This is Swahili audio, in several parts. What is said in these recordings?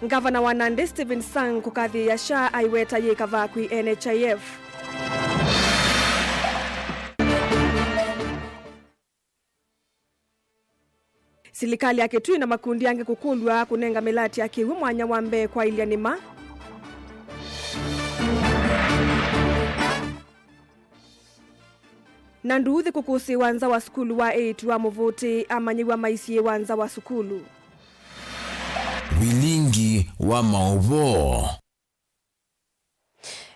Gavana wa Nandi Stephen Sang kukathi ya SHA aiweta yikava kwi NHIF. Silikali yake tu na makundi yange kukulwa kunenga melati yake mwanya wambe kwa ilianima. Nanduthi kukusi wanza wa skulu wa 8 wa muvuti amanyiwa maisi wanza wa skulu. Bilingi wa maovo.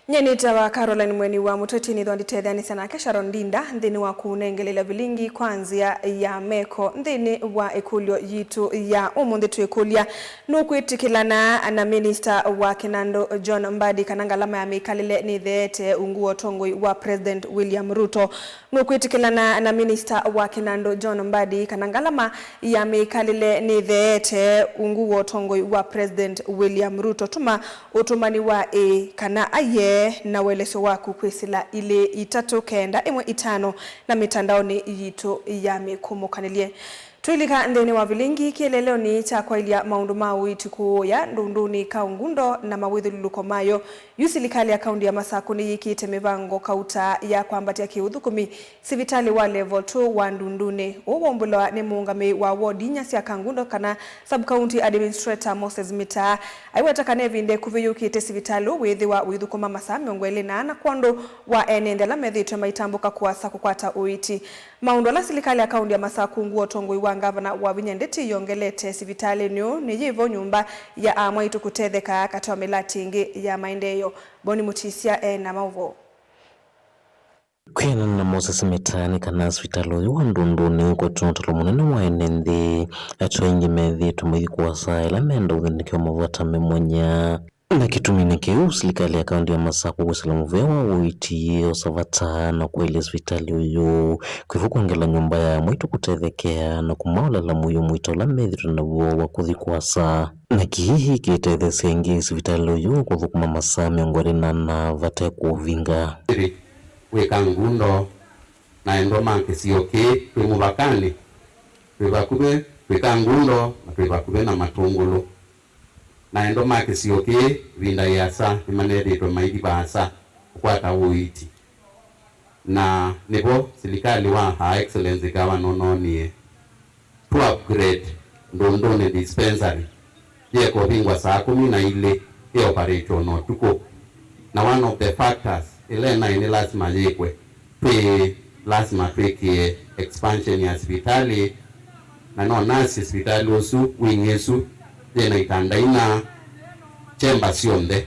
Nyenita wa Caroline Mweni wa Mutoti ni dhondi tethani sana Sharon Ndinda ndini wa kunengelela bilingi kwanzia ya meko ndini wa ekulio yitu ya umundi tu ekulia nukwitikilana na Minister wa Kinando John Mbadi kanangalama ya mikalile ni theete unguo tongoi wa President William Ruto. Nukwitikilana na Minister wa Kinando John Mbadi kanangalama ya mikalile ni theete unguo tongoi wa President William Ruto tuma utumani wa kana aye na weleso waku kwisila ile itatu kenda imwe itano na mitandaoni yitu ya mikumukanelie. Tuilika ndeni wa vilingi kieleleo ni chakwa ilia maundu mawu itiku ya ndunduni kaungundo na mawithu lulukomayo yusilikali ya kaundi ya Masako ni yiki temevango kauta ya kwambatia kiudhukumi sivitali wa level 2 wa ndunduni. Uwombulwa ni muungami wa wodi nyasi ya kangundo kana sub-county administrator Moses Mita aiweta kanevinde kuviyuki te sivitali uwethi wa uidhukuma masami ongwele na anakwando wa enendela medhito maitambuka kuwasa kukwata uiti. Maundu la silikali ya kaundi ya Masako nguo tongoi wa gavana wa Vinyandeti yongelete sivitali ni jivo nyumba ya amwaitu kutetheka katoa melati ingi ya maendeyo. Boni Mutisia na mauvo. Kwena na Moses Mitani kana hospitalo yuwa ndunduni kwa tunatalo munene wa enende acho ingi methi tumwezi kuwasa ila menda udhinikiwa mavata memonya na kitumine keu silikali ya kaundi ya Masako kusila mvewa uiti osavata na kuele hospitali uyu kuifuku ngela nyumba ya mwitu kutethekea na kumaula la muyu mwito la methi tunavuwa wakuthi kuwasa na kihihi kitethe sengi hospitali uyu kuthukuma masa miongwari na vate kuvinga wekangundo na endoma kisioke kwimuvakani kwivakube wekangundo na kwivakube na matungulu na endoma kisioke vinda yasa imanedetwe maidi basa kukwata uiti na nipo silikali wa Her Excellency Governor nonie to upgrade ndondone dispensary ye ko bingwa saa 10 ile operation no tuko na one of the factors ile na ini lazima yekwe lazima tweke expansion ya hospitali na no nasi hospitali osu wingesu yena itandaina chemba sionde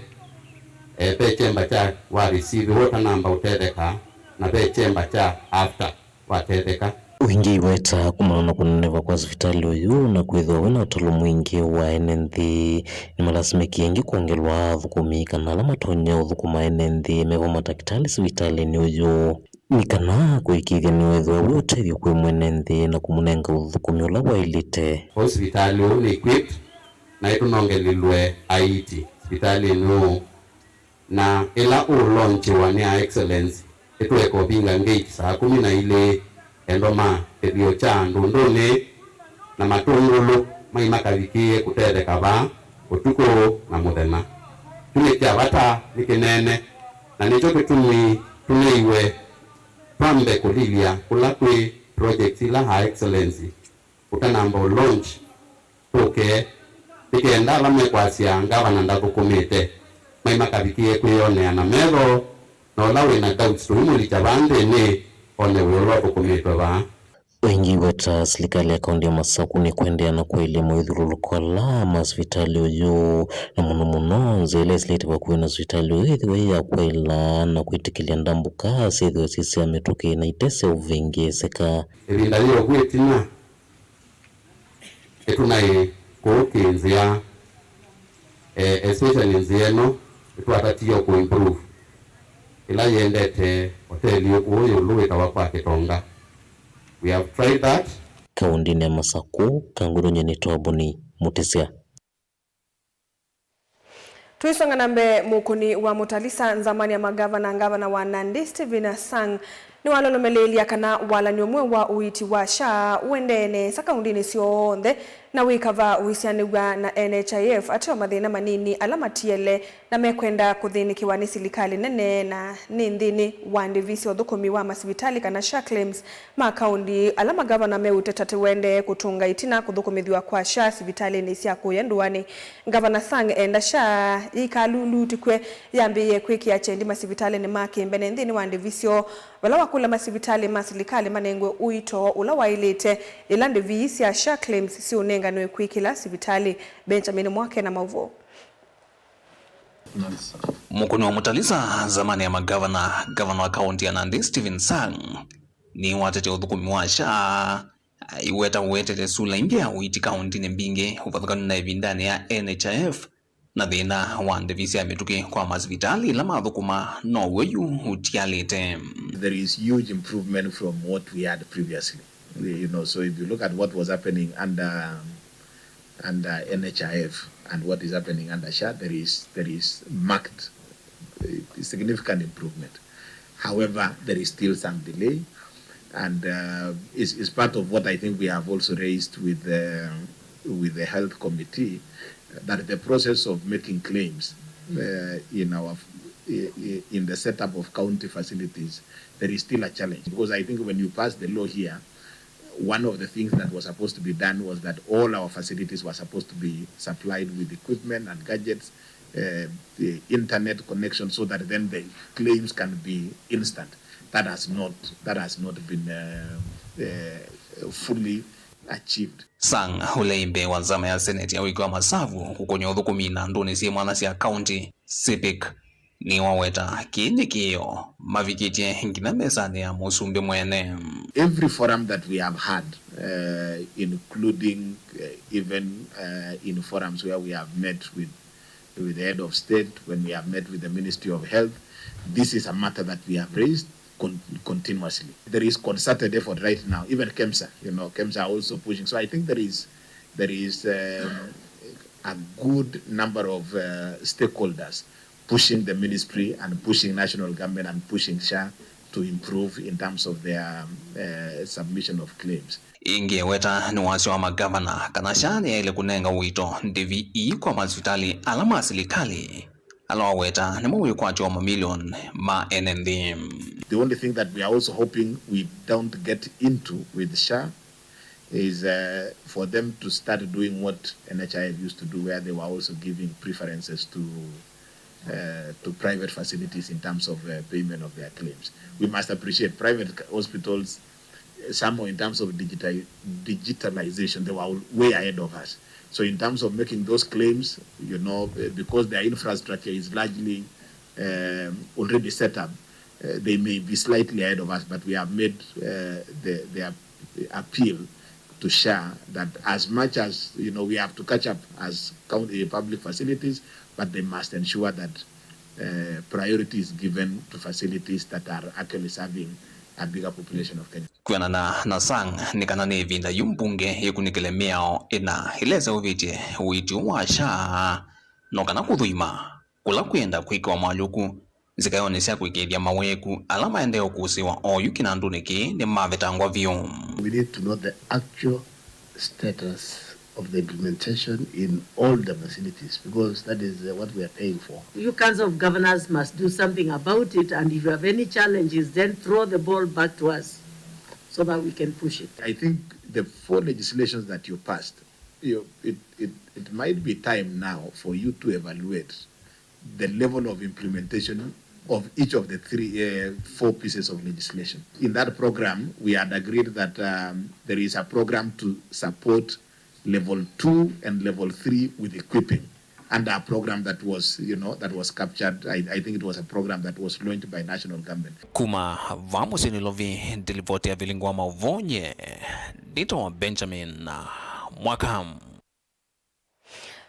pe chemba cha wa receive water number utedeka na pe chemba cha after watedeka wingi weta kumana kuneva kwa hospitali uyu na kwithwa wina utalo mwingi wa NND ni malasimiki yengi kuongelwa dhukumika na alama tonya udhukuma NND mevo matakitali hospitali ni uyu nikana kuikithia ni wethwa wotethio kwe NND na kumunenga udhukumi ula wa ilite hospitali ni equipped na ito nongelilwe IT hospitali no na ila launch wa ni Her Excellency ito eko binga ngate saa 10 endoma ebio cha ndunduni na matungulu maimakavikie kutetheka ba utuko na muthema tumekia bata nikinene na nicho kitumwi tuneiwe pambe kulilia kulakwi project ila Her Excellency utanamba launch okay tikenda lamwe kwasia ngavana ndakukumite maimakavikie kuyone na mero no lawe na doubts tumuli chabande ni one wewa kukumitwa ba wengi weta silikali ya kaundi ya Masako ni kuendea na kwa ile mwithululukola hospitali uyu na muno zile silete kwa kuwina hospitali uyu ya kwa ila na kuitikilia ndambuka sidhu sisi ametuke na itese uvingi seka evinda liyo kuitina etunae kukinzia especially nzieno etuatatiyo kuimprove ila yendete hoteli uyu luwe kawakwa kitonga. We have tried that. Kaundi ya Masako kanguru nye nitobuni Mutisia. Tuisonga nambe mukuni wa Mutalisa nzamani ya magavana wa Nandi Stephen Sang ni walolomelia kana wala ni omwe wa uiti wa SHA uendene sakaundini sionthe na wikava uisianigwa na NHIF atio mathina manini alamatiele na mekwenda kuthinikiwa ni silikali nene na ni nthini wa ndivisi uthukumi wa masibitali kana SHA claims ma kaundi alama gavana meutete wende kutunga itina kuthukumithwa kwa SHA sibitali ni cia kuyenduani gavana Sang enda SHA ikalulutikwe yambiye kwikia chendi masibitali ni makimbene nthini wa ndivisio wala wakula masibitali masilikali manengwe uito ula wailite ila ndivisi ya SHA claims si unenga no kwikila sibitali. Benjamin Mwake na mauvo. Mukono wa mutaliza zamani ya gavana wa kaunti ya Nandi Stephen Sang ni watete uthukumi wa SHA iweta uwetete sula ingia uiti kaunti ni mbinge upathukanu na ivindani ya NHIF na thina wa ndivisi ya mituki kwa masibitali la mathukuma no weyu utialite. There is huge improvement from what we had previously. You know, so if you look at what was happening under NHIF and what is happening under SHA, there is marked significant improvement. However, there is still some delay, and is part of what I think we have also raised with the health committee, that the process of making claims in the setup of county facilities, there is still a challenge, because I think when you pass the law here, one of the things that was supposed to be done was that all our facilities were supposed to be supplied with equipment and gadgets, the internet connection, so that then the claims can be instant. That has not been fully achieved. Sang huleimbe wa zama ya seneti ya wiki wa masavu kukonyo uthukumi na ndoni si mwanasi ya county CPIC ni waweta kiyo mavikitie ngina mesane ya musumbi mwene. Every forum that we have had, including even in forums where we have met with the head of state, when we have met with the Ministry of Health, this is a matter that we have raised continuously. There is concerted effort right now. Even KEMSA, KEMSA are also pushing. So I think there is a good number of stakeholders pushing the ministry and pushing national government and pushing SHA to improve in terms of their submission of claims. Inge weta ni wasi wa magavana kana SHA ni ile kunenga wito ndivi kwa masibitali alama silikali alawa weta ni mwe kwa choma million ma NND. The only thing that we are also hoping we don't get into with SHA is for them to start doing what NHIF used to do, where they were also giving preferences to private facilities in terms of payment of their claims. We must appreciate private hospitals, somehow in terms of digitalization, they were way ahead of us. So in terms of making those claims, because their infrastructure is largely already set up, they may be slightly ahead of us, but we have made the appeal to SHA that as much as we have to catch up as county public facilities, but they must ensure that priority is given to facilities that are actually serving a bigger population of Kenya. Kuena na Sang nikana ne vinda yumbunge yekunikele miao ina hileze uvite uiti wa SHA nokana kuthuima kula kuenda kwika maluku zikayonesha kuikedia maweku alama endeo kusiwa oyu kinanduniki ni mavetangwa vyo. We need to know the actual status of the implementation in all the facilities, because that is what we are paying for. You Council of Governors must do something about it, and if you have any challenges, then throw the ball back to us so that we can push it. I think the 4 legislations that you passed, it might be time now for you to evaluate the level of implementation of each of the 4 pieces of legislation. In that program, we had agreed that there is a program to support level 2 and level 3 with equipping, and a program that was, that was captured. I think it was a program that was launched by national government. Kuma vamos inilovi delivote ya vilingwa mauvonye dito Benjamin Mwakam.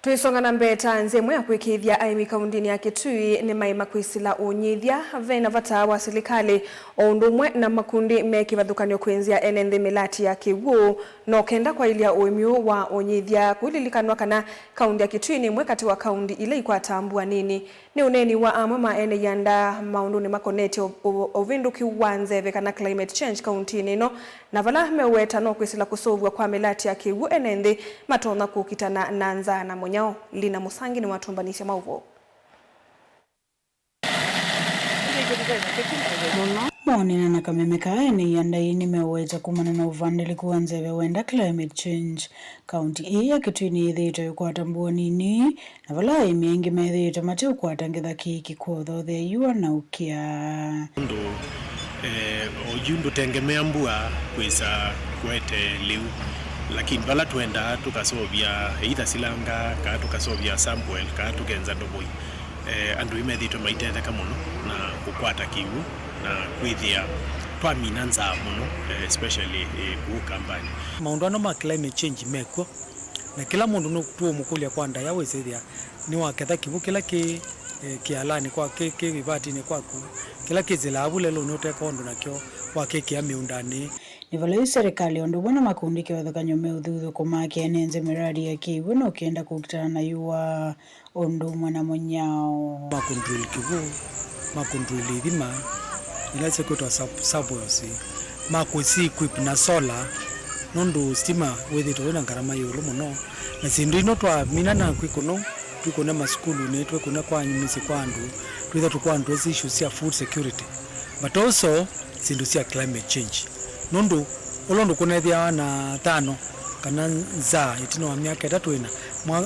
Tuisonga na mbere tanzemwe ya kwikithia aimi kaundini ya Kitui ni maima kwisila unyithia vena vata wa serikali ondumwe na makundi mekivathukanio kwenzia enenthi milati ya kiwu no kenda kwa ilia uimiu wa unyithia kulilikanwa kana kaundi ya Kitui ni mwe kati wa kaundi ile ikwatambua nini ni uneni wa amama ene yanda maunduni makoneti ovinduki wanzeve kana climate change kaundi nino na vala meweta no kwisila kusovwa kwa milati ya kiwu enenthi matona kukitana nanza na Monyao Lina Musangi ni watumbanisha mauvo. Maonena na kamemeka ni yanda ini meweza kumana na uvandeli kuwanzeve wenda climate change. County hii ya Kitui ni ithito yukwatambua nini na vala imiengi methito mati ukwatangitha kiki kuotho the yuwa na ukia. Ojundu tengemea mbua kwisa kwete liu. Lakini bala tuenda tukasovya either silanga ka tukasovya Samuel ka tugenza ndoboi andu imethito maitetheka muno na kukwata kiwu na kwithia twamina nza muno especially ku kampani maundano ma climate change meko na kila mundu no tuo mukulia kwa nda yawe sethia ni waketha kiwu kila ki kialani kwa ke vivati ni kwaku kila kizila abule lo note kondo nakyo wa keki ya miundani ni vala serikali ondo bona makundi kiwathakanyo meuthuthũ kumaki enenze miradi ya kiwu no kienda kukitana na yuwa ondo mwana Monyao makontrol kiwu makontrol ithima ila sekotwa subways makwisi equip na solar nondo stima wethito wena ngarama yulu muno na sindu ino twa mina na kwikono tukona maskulu ne twekona kwa nyumisi kwa andu twitha tukwandu issues ya food security but also sindu cia climate change nondo olondo kunethia na tano kana za itino wa miaka 3 ina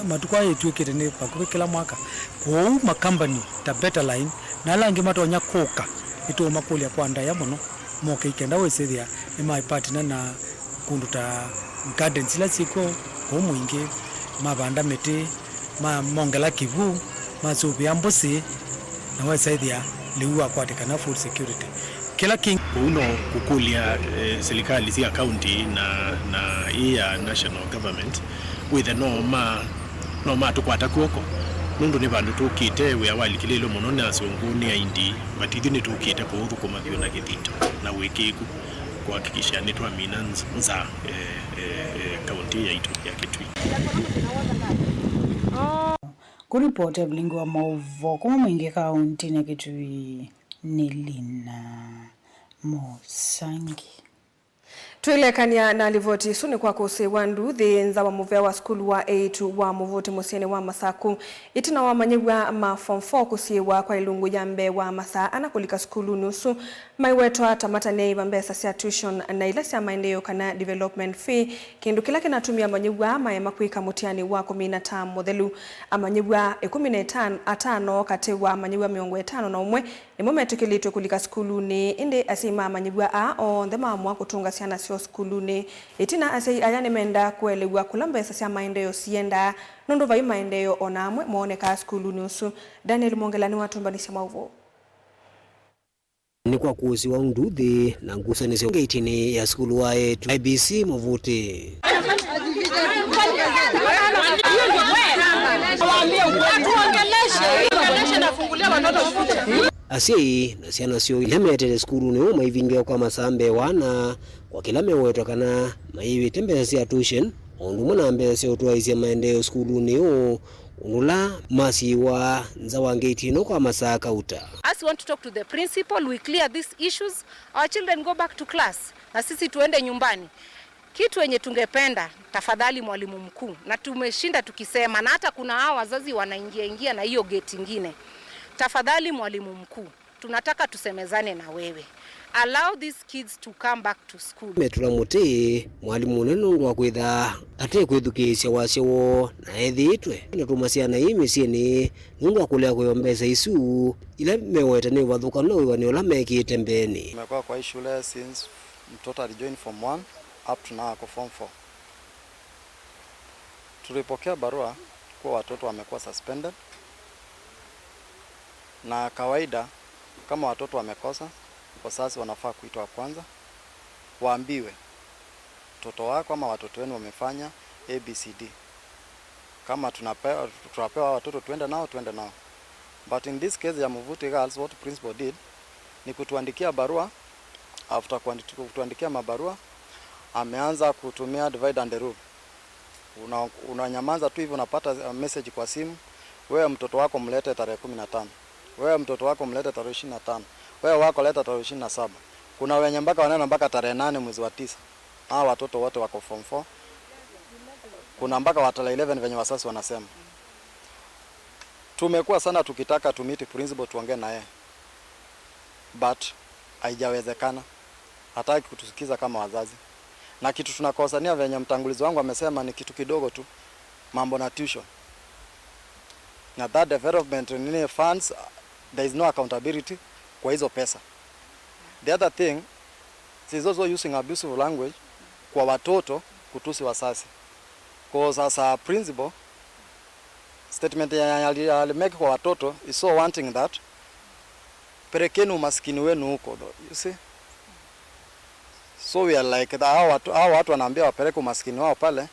matukwa yetwekete ne pakuwe kila mwaka kwa makambani ta better line na langi matonya koka ito makulia kwa ndaya muno moke ikenda wesethia ni my partner na kundu ta gardens la siko kwa mwingi mabanda mete mongela kivu masubi ambosi na wesethia liwa kwatika na food security kila king uno kukulia serikali cia county na ya national government with the no ma tukwata kuoko nundu ni bandu tukite we awali kililo muno na sunguni ya indi batithio ni tukite kwa uthu kumathio na githito na wikiku kuhakikisha ni twamina nza county ya Kitui. Kuripoti ya Bilingi wa Mauvo kuma mwingi kaunti ya Kitui ni Lina Musangi. Tuilekania na livoti suni kwa kuse wandu nza wa muvea wa skulu wa 8 wa muvoti musiene wa Masaku itina wa manyigwa ma form 4 kusiwa kwa ilungu jambe wa Masa anakulika skulu nusu maiwetwa tamata neiva mbesa sia tuition na ilasi ya maendeleo kana development fee kindu kila kinatumia manyigwa maema kuika mutiani wa 15 modelu amanyigwa 15 kati wa manyigwa 50 na umwe ni mumetukilitwe kulika skulu ni indi asima manyigwa a o ndema amwa kutunga siana sio skulu ni itina asai ayane menda kuelewa kulambesa sia maendeleo sienda nondo vai maendeleo onamwe muoneka skulu nusu. Daniel Mongelani watumbanisha mauvo ni kwa kuusi wa unduthi na ngusanisi ngeitini ya skulu wa 8 IBC Muvuti Asi na siana sio ilemetele skulu ni uma ivingia kwa masambe wana kwa kila mewetwa kana maiwi tembeza sia tuition ondu mwana mbeza sia utwaizia maendeleo skulu ni unula masi wa nzawa ngeitino kwa Masaa kauta. As we want to talk to the principal, we clear these issues, our children go back to class na sisi tuende nyumbani. Kitu wenye tungependa tafadhali mwalimu mkuu, na tumeshinda tukisema na hata kuna hao wazazi wanaingia na hiyo gate nyingine. Tafadhali mwalimu mkuu, tunataka tusemezane na wewe. Allow these kids to come back to school. Metula muti mwalimu nenu wa kwitha ate kwithukisya wasyo na ethitwe na tumasiana imisie ni nundu akulea kuyombeza isu ile meweta ni wathuka no wani ola mekite mbeni. Nimekuwa kwa shule since mtoto alijoin form 1 up to now ako form 4. Tulipokea barua kwa watoto wamekuwa suspended, na kawaida kama watoto wamekosa wazazi wanafaa kuitwa kwanza waambiwe mtoto wako ama watoto wenu wamefanya ABCD, Kama tunapewa watoto tuende nao. But in this case ya Mvuti Girls, what principal did ni kutuandikia barua. After kutuandikia mabarua, ameanza kutumia divide and rule. Unanyamaza tu hivi, unapata message kwa simu, wewe mtoto wako mlete tarehe 15. Wewe mtoto wako mlete tarehe 25. Wewe wako leta tarehe 27. Kuna wenye mpaka wanaenda mpaka tarehe 8 mwezi wa 9. Hao watoto wote wako form 4. Kuna mpaka wa tarehe 11 venye wasasi wanasema. Tumekuwa sana tukitaka tumiti principal tuongee na yeye. But haijawezekana. Hataki kutusikiza kama wazazi. Na kitu tunakosania venye mtangulizi wangu amesema ni kitu kidogo tu. Mambo na tuition. Na that development in funds, there is no accountability kwa hizo pesa. The other thing, she is also using abusive language kwa watoto kutusi wasasi. Because as a principal, statement ya make kwa watoto is so wanting that perekeni umaskini wenu huko, you see. So we are like hao watu wanaambia wapeleke umaskini wao pale,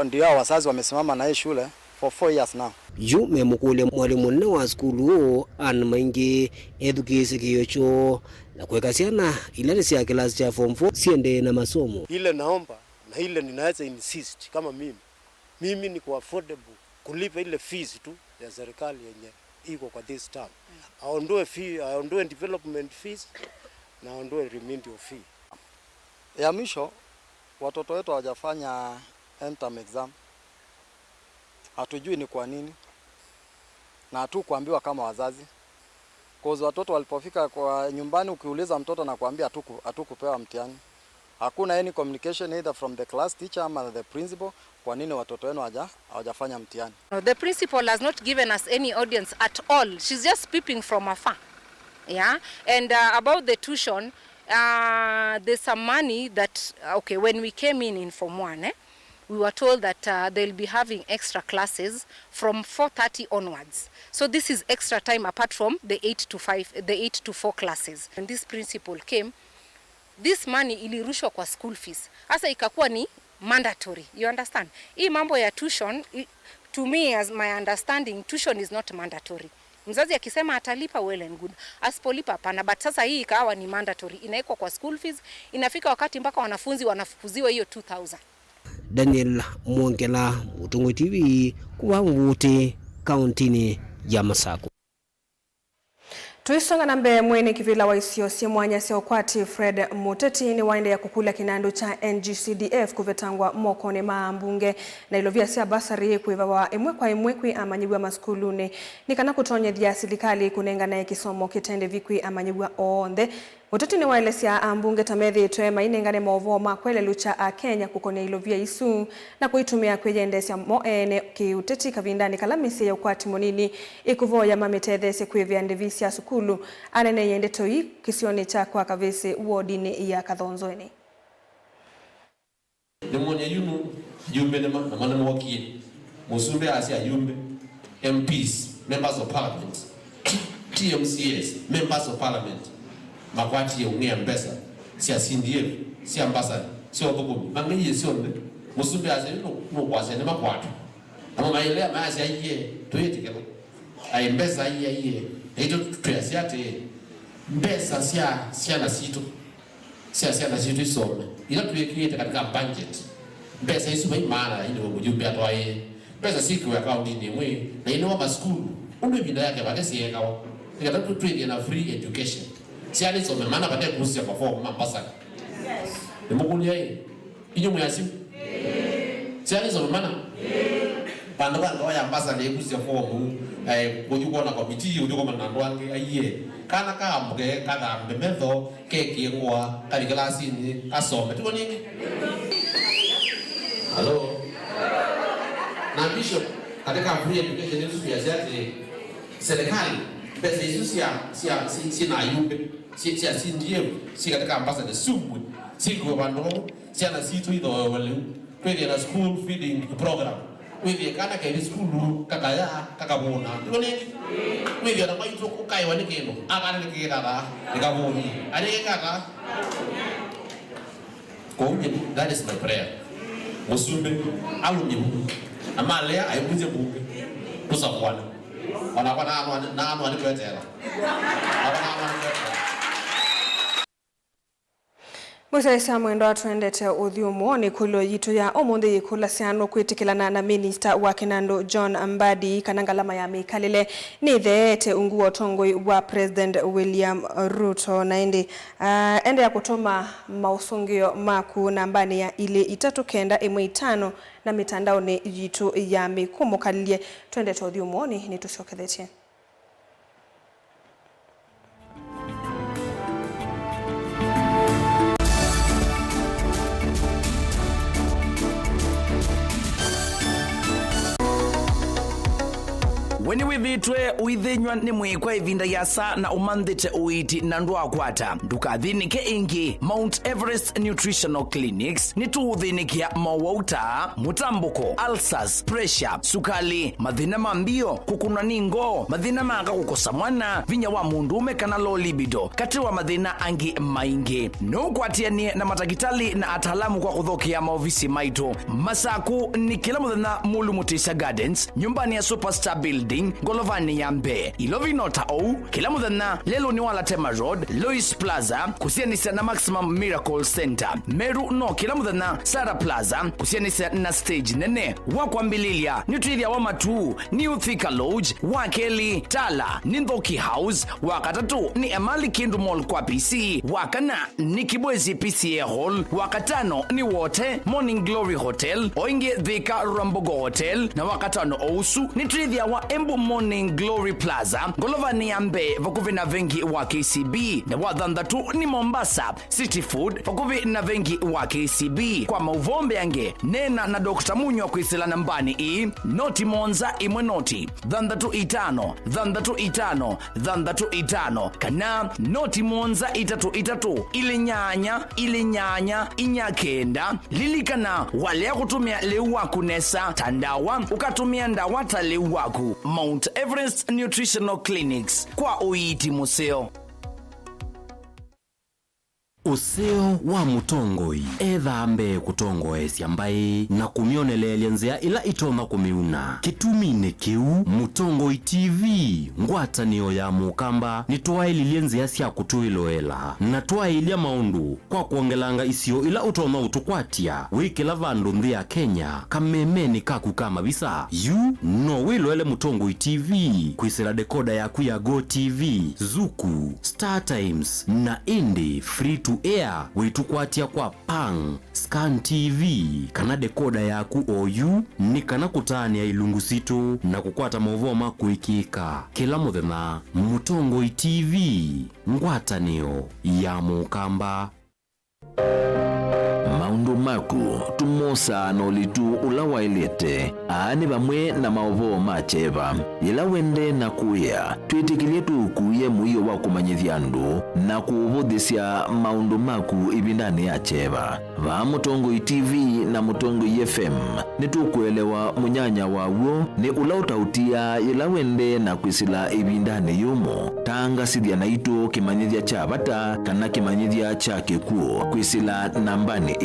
ndio wazazi wamesimama na hii shule for 4 years now. Yu memukule mwalimu nne wa skulu an maingi edukisi kiyocho na kuweka siana ilani ya klasi cha form 4 siende na masomo. Ile naomba na ile ninaweza insist kama mimi ni kwa affordable kulipa ile fees tu ya serikali yenye iko kwa this term. Aondoe development fees na aondoe remedial fee. Ya mwisho, watoto wetu hawajafanya end-term exam. Hatujui ni kwa nini. Na hatukuambiwa kama wazazi. Cause watoto walipofika kwa nyumbani, ukiuliza mtoto na kuambia hatukupewa mtihani. Hakuna any communication either from the class teacher ama the principal kwa nini watoto wenu hawajafanya mtihani. The principal has not given us any audience at all. She's just peeping from afar. Yeah, and about the tuition, there's some money that when we came in form 1, we were told that they'll be having extra classes from 4:30 onwards. So this is extra time apart from the 8 to 4 classes. When this principal came, this money ilirushwa kwa school fees. Asa ikakuwa ni mandatory. You understand? Hii mambo ya tuition, to me as my understanding, tuition is not mandatory. Mzazi akisema atalipa well and good. Asipolipa hapana, but sasa hii ikawa ni mandatory. Inaekwa kwa school fees, inafika wakati mpaka wanafunzi wanafukuziwa hiyo 2000. Daniel Mwongela, Mutungu TV, kwa Mvuti, kauntini ya Masako. Tuisonga na mbele mwene kivila wa Isiolo mwanya seokwati Fred Muteti ni waende ya kukula kinando cha NGCDF kuvetangwa mokone maambunge na ilovia sia basari kuiva wa imwe kwa imwe kui amanyibwa maskulune nikana kutonye dhia silikali kunenga na kisomo kitende vikui amanyibwa oonde. Muteti ni waelesia ambunge tamethi tuema inengane maovo makwele lucha a Kenya kukone ilovia isu na kuitumia kwejendesia moene kiuteti kavindani kalamisi ya ukwati monini ikuvoya mamitethese kuivya ndivisia sukulu anene yende toi kisioni cha kwa kavisi uodini ya Kathonzoeni. Demonya yunu yumbe na mana mwokie musumbe asia yumbe MPs, members of parliament, TMCs, members of parliament, makwati ya unge ambesa sia CDF, sia ambassador, sia obogumi mangi yesionde musumbe asia no kwase ne makwatu ama mailea maasi aye toyetikelo ai mbesa aye ejo tuyasiate mbesa sia na sito sia na sito isome ila tuyekieta katika budget mbesa isu mai maana ile mujumbe atwaye mbesa siku ya kaunti ni mwe na ino wa school unwe binda yake bagesi yekao nikata tutrade na free education sia ni some maana bade kusia kwa form ambassador yes nimukuni yeye inyo muyasimu sia ni some maana bando bando ya ambassador yekusia form kujukona komiti ujuko manandwange aye kana kambuke kada mbemetho keki ngwa kali klasi ni asome tuko nini hello na bishop katika free education yetu ya zati serikali pesa hizo si na yumbe si ndiye si katika ambassador sumu si kwa bando si na situ hizo wale kweli na school feeding program wewe kana kaili skulu kakaya kakabona ngone wewe na maito kukai wani keno akana nikira nikaboni ali kaka ko that is my prayer musumbe alunyibu Amalea aibuze bunge. Kusafwana. Wanakuwa na anu alipetela. Musaisa mwendo atwendete uthiumu ni kulo yitu ya omundi kula siano kwitikilana na Minister wa Kinando John Mbadi kanangalama ya mikalile ni theete unguo tongoi wa President William Ruto na ende ya kutoma mausungio maku nambani ya ile 395 na mitandao ni yitu ya mikumu kalilie twendete uthiumu ni tusiokethetie. Weni wivitwe uithinywa ni mwikwa ivinda yasa na umandhite uiti na ndu akwata. Ndukathinike ingi Mount Everest Nutritional Clinics ni tuuthinikia mawauta, mutambuko, ulcers, pressure, sukali, mathina mambio, kukuna ningo, mathina manga kukosa mwana, vinya wa mundume kana low libido, kati wa mathina angi maingi. Nukwatianie na matakitali na atalamu kwa kuthokia maofisi maitu. Masaku ni kila muthenya Mulu Mutisha Gardens, nyumbani ya Superstar Building, Golovani Yambe, Ilovinota O, kila muthenya lelo ni wala Tema Road, Lois Plaza, kusianisa na Maximum Miracle Center. Meru no kila muthenya Sara Plaza, kusianisa na stage nene. Wakwambililia, Nutrithia wa Matu, New Thika Lodge, Wakeli, Tala, Nindhoki House, wakatatu ni Emali Kindu Mall kwa PC, wakana ni Kibwezi PCA Hall, wakatano ni Wote, Morning Glory Hotel, Oinge Thika Rambogo Hotel, na wakatano Ousu, ni Trithia wa Embu Morning Glory Plaza, Golovani Yambe, vakuvi na vengi wa KCB, na wadhandatu ni Mombasa, City Food, vakuvi na vengi wa KCB. Kwa mauvombe yange, nena na Dr. Munyo kuisila nambani noti monza imwe noti, dhandatu itano, kana noti monza itatu, ili nyanya, inyakenda, lilikana wale kutumia leuwaku nesa, tandawa, ukatumia ndawata leuwaku. Mount Everest Nutritional Clinics kwa uiti museo. Useo wa mutongoi ethambe kutongoesya mbai na kumionelelya nzia ila itoma kumiuna. Kitumine kiu Mutongoi TV ngwatanio ya mukamba ni twaililie nzia sya kutuiloela na twailia maundu kwa kuongelanga isio ila utoma utukwatia wikila vandu nthi ya Kenya kamemeni kaku kama visa yu no wiloele Mutongoi TV kwisira dekoda yaku ya Go TV, Zuku, Star Times na Indie Free to Air witukwatia kwa Pang, Scan TV kana dekoda yaku OU ni kana kutania ilungu situ na kukwata mauvoma kuikika kila muthenya. Mutongoi TV ngwatanio ya mukamba. Maundu maku tumosa nolitu ulawailete aani bamwe na maovo macheva ila wende na kuya twitikilie tukuye muyo wa kumanyithia ndu na kuuvudhisya maundu maku ibindani ya cheva. Va Mutongoi TV na Mutongoi FM ni tukuelewa munyanya wawo ni ula utautia ila wende na kwisila ibindani yumo. Tanga sidhia na itu kimanyithia cha bata kana kimanyithia cha kikuo kwisila nambani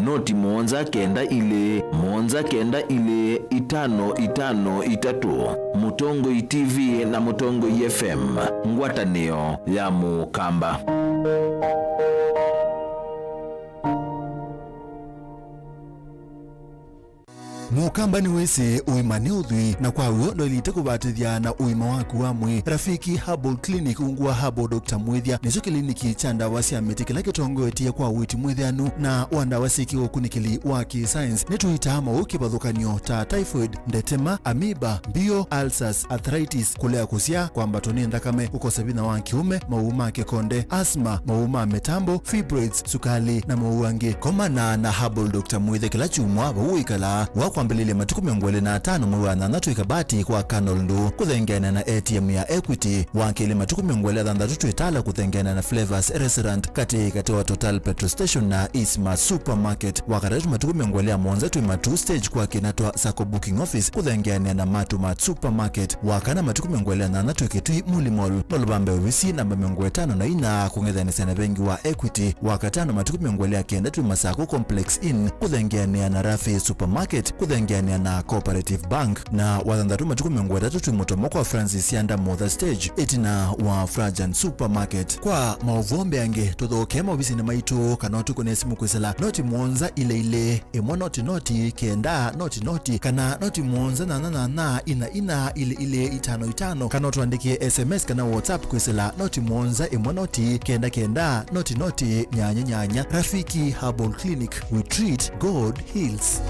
noti monza kenda ile 5553. Mutongoi TV na Mutongoi FM ngwatanio ya mukamba. Mukamba ni wese uimane udhui na kwa uo ndo ilite kubatithia na uima waku wa mwi. Rafiki Herbal Clinic ungua Herbal Dr. Mwithia nizo kliniki cha ndawa cia miti kila kitongoetie kwa witi mwithianu na wandawa siki ukunikili wa ki-science nituita mauki bathukanio ta typhoid, ndetema, amoeba, bio, ulcers, arthritis, kulea kusia kwa mbatoni ndakame, ukosebina wa kiume, mauma kekonde, asma, mauma metambo, fibroids, sukali na mauangi. Komana na Herbal Dr. Mwithia kila chumwa bauikala wakwambilile matuku 25 mwa wananatu ikabati kwa kanolndu kuthengena na ATM ya Equity wakili matuku 23 itala kuthengena na Flavors Restaurant kati wa Total Petrol Station na Isma Supermarket wakati matuku 21 matu stage kwa kinatwa Sako Booking Office kuthengena na Matumat Supermarket wakana matuku 23 kitui Mulimol nolubambe wisi namba 55 na ina kungethania na bengi wa Equity wakatano matuku 29 Masako Complex Inn kuthengena na Rafi Supermarket kuthengiania na Cooperative Bank na wathanthatu matuku 30 twimutomo kwa Francis Yanda Mother Stage itina wa Frajan Supermarket. Kwa mauvombe ange tuthoke maobisini maitu kana tukone simu kwisela noti mwonza ile imwe noti kenda noti kana noti mwonza na ina ile 55 kana tuandikie SMS kana WhatsApp kwisela noti mwonza imwe noti kenda noti nyanya. Rafiki Herbal Clinic, we treat, God heals.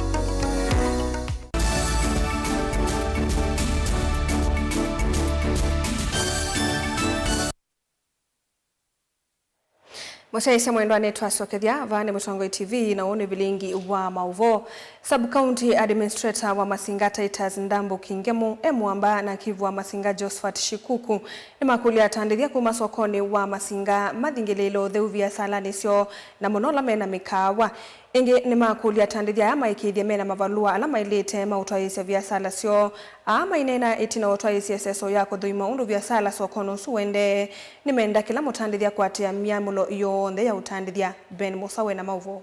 Mwasaisa mwendo anetwa sokethia vane Mutongoi TV na one vilingi wa mauvo. Sub-County Administrator wa Masinga Titus Ndambo Kingemu Emwamba na Kivu wa Masinga Josephat Shikuku nimakulia tandithia kuma sokoni wa Masinga mathingelelo theuvia sala nisio na monola mena mikawa inge nimakulia tandithia ama ikithia mena mavalua alama ilete mautwaisi vya sala sio ama inena itina utwaisi seso yako dhuima undu vya sala sokono suwende nimenda kila mutandithia kwatia miamulo yonde ya utandithia Ben Musawe na mauvo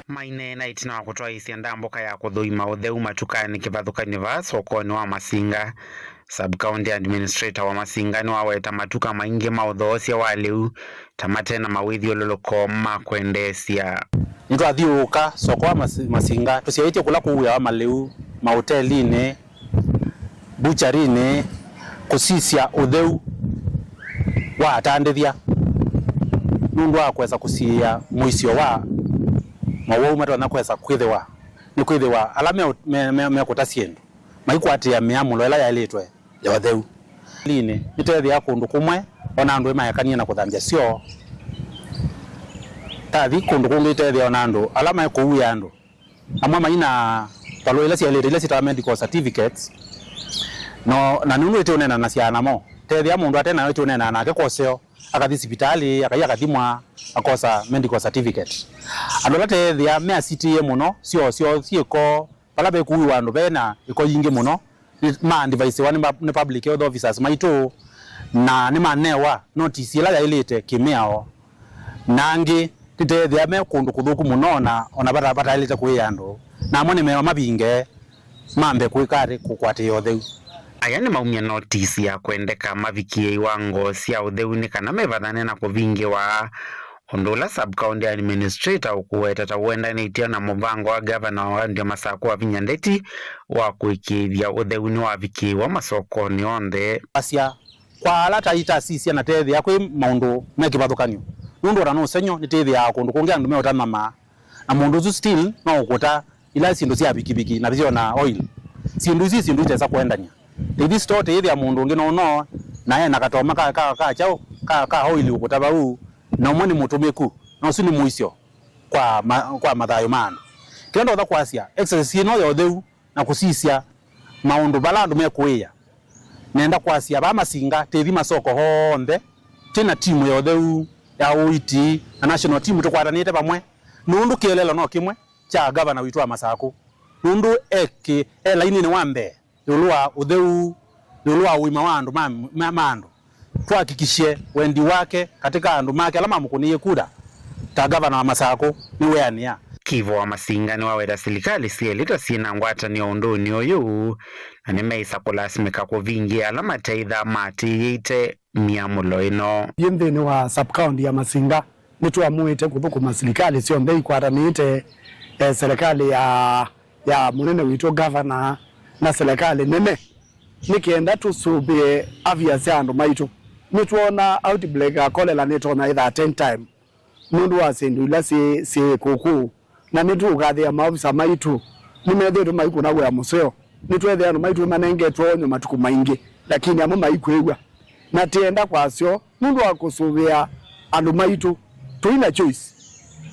maine na itina wakutwaisia ndamboka ya kuthuima utheu matukani kivathukani va sokoni wa Masinga. Sub-County Administrator wa Masinga ni waweta matuka maingi mauthosia wa liu tamate na mawithio luluko makwendesia. Nito athiuka soko wa Masinga tusiaitie kula kuuya wa maliu mahoteline bucharine kusisia utheu wa atandithia nundu wa kwesa kusia muisio wa mawo mato na kwesa kwithiwa ni kwithiwa alame me kutasiendo maikwatia miamulo ila yaletwe ya watheu line nitethia kundu kumwe ona andu mayakania na kuthambia sio tathi kundu kundu itethia ona andu alama kuuya andu amwe maina palo ila cia lete ila cia medical certificates no na nunu itonena na cia namo tethia mundu atena itonena na akekoseo akathi hospitali akathimwa akosa medical certificate andu tethia me asitie muno sio cieko pala be kuwa andu bena iko yingi muno ma device wani ni public health officers maito na ni manewa notice ila yailete kimiao nangi titethia me kundu kuthuku muno na ona bata ilete kuya andu na amwe ni mewa mabinge mambe kwikari kukwate yotheu. Aya ni maumia notice ya kwendeka mavikie iwango cia utheuni kana mevathane na kuvingi wa ondula Sub-County Administrator ukuweta uenda ni itia na mubango wa governor wa ndio masako wa Vinyandeti wa kuikithia utheuni wa viki wa masokoni onde asia kwa alata ita sisi na tethia kwi maundu mekivathukanio nundu rano senyo ni tethia kundu kungi andu me utamama na mundu zu still no ukuta ila sindu cia bikibiki na bizio na oil sindu itesa kuendania hivi store tethia mundu ngi no na yena katoma ka chao ka oil ukutaba huu na umwe ni mutumiku na usu ni muisio kwa mathayo manu kenda otha kwasia exercise no yotheu na kusisia maundu bala andu mekuia nenda kwasia ba Masinga tethi masoko honde tena timu yotheu ya uiti na national team tukwatanite pamwe nundu kielelo no kimwe cha governor witu wa Masako nundu line ni wambe yulwa utheu yulwa uima wa andu mandu tuhakikishie wendi wake katika andu make alama mkunie kuda ta governor wa Masako ni weania. Kivu wa Masinga ni waweda serikali sielita sina ngwata ni ondoni oyu na nimeisa kulasimika kuvingi alama taitha mati yite miamulo ino. Yemthini wa Sub-County ya Masinga nituamuite kuthukuma serikali sio ndei kwatanite serikali ya munene witu governor na serikali nene nikienda tusubie afya cia andu maitu nituona outbreak ya cholera nitona either 10 time nundu wa sindu ila si kuku na nitugathia maofisa maitu nimethitu maiku na gwa museo nitwethia andu maitu manengetwo nyo matuku maingi lakini amo maikwegwa na tienda kwacio nundu wa kusubia andu maitu tuina choice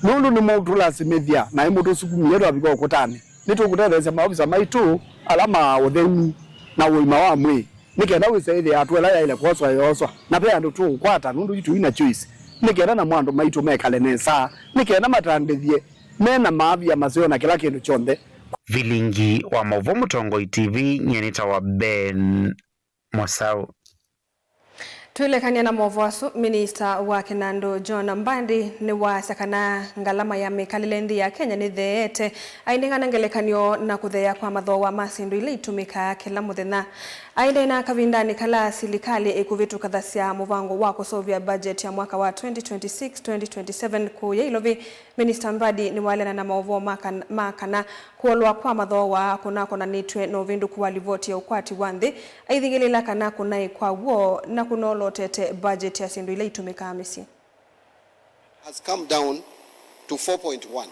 nundu ni mundu lasimithia na imutu sukumie ndo abiko kutani nitukutethia maofisa maitu alama utheu na uima wa mwi nikenda wisaidia atwela ya ile kwoswa yoswa na pe andu tu kwata nundu itu ina choice nikenda na mwandu maitu mekale nesa nikenda matandithie mena maavia masio na kila kindu chonde. Vilingi wa Mauvo Mutongoi TV nyenita wa Ben Mosau. Tuilekania na movoasu Minister wa Kinandu John Mbadi ni wasakana ngalama ya mikalile ya Kenya ni theete aindingana ngelekanio na kuthea kwa mathoa masindu ile itumika kila muthenya aindena kavindani kala silikali ikuvitu kadhasia muvango wa kusovia budget ya mwaka wa 2026-2027 kuya ilovi Minister Mbadi ni walena na maovo makana kuolwa kwa mathoa kunako na nitwe no vindu kuwalivoti ya ukwati wanthi aithingilila kana kunai kwa wo na kunolo tete budget ya sindu ile itumika amisi has come down to 4.1.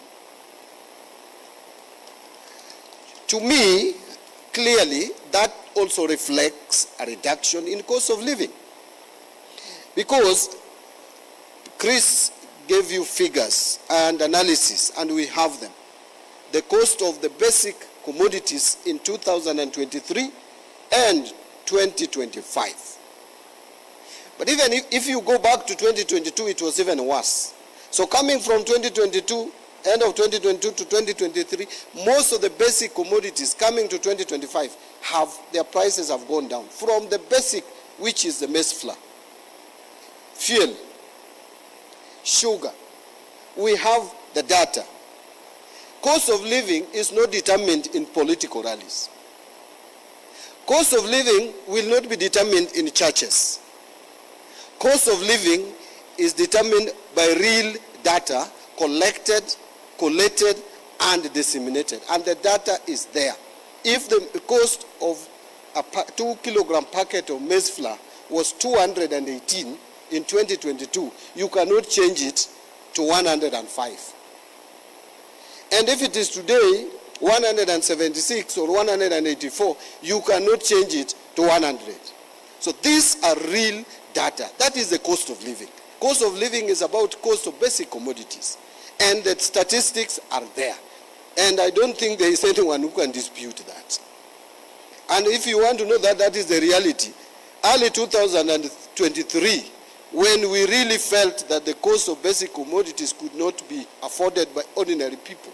To me, clearly, that also reflects a reduction in cost of living. Because Chris gave you figures and analysis, and we have them. The cost of the basic commodities in 2023 and 2025. But even if you go back to 2022, it was even worse. So coming from 2022, end of 2022 to 2023, most of the basic commodities coming to 2025 their prices have gone down. From the basic, which is the maize flour, fuel, sugar, we have the data. Cost of living is not determined in political rallies. Cost of living will not be determined in churches. Cost of living is determined by real data collected, collated, and disseminated. And the data is there. If the cost of a 2 kilogram packet of maize flour was 218 in 2022, you cannot change it to 105. And if it is today 176 or 184, you cannot change it to 100. So these are real data. That is the cost of living. Cost of living is about cost of basic commodities. And the statistics are there. And I don't think there is anyone who can dispute that. And if you want to know that that is the reality, early 2023, when we really felt that the cost of basic commodities could not be afforded by ordinary people,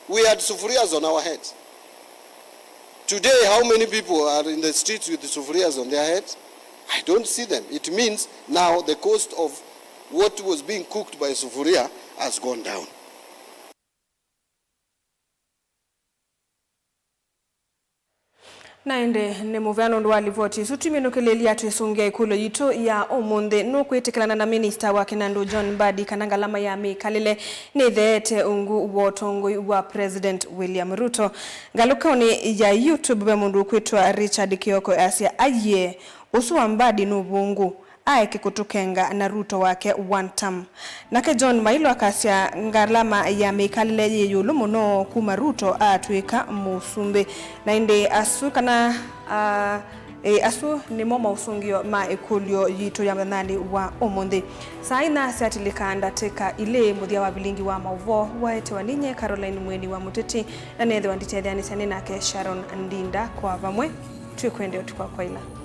we had sufurias on our heads. Today, how many people are in the streets with the sufurias on their heads? I don't see them. It means now the cost of what was being cooked by sufuria has gone down. Naende ne muvyano ndo walivoti sutimino kelelia tuisungia ikulo yitu ya omunde nukwitikilana na Minister wa Kinandu John Mbadi kanangalama ya mikalile ni theete ungu wotongo wa President William Ruto galukoni ya YouTube bemundu kwitwa Richard Kioko Asia aye usuwa Mbadi nubungu aeke kutukenga na Ruto wake one term. Nake John Mailo akasia ngalama ya mikalile yeyulu muno kuma Ruto atuika musumbe. Na inde asu kana asu ni moma usungio ma ekulio yito ya mnani wa omonde. Saina siatilikanda teka ile mudia wa bilingi wa mauvo waete waninye Caroline Mweni wa Muteti na nethe wanditethani sanina ke Sharon Ndinda kwa vamwe tukwende utukwa kwa ila.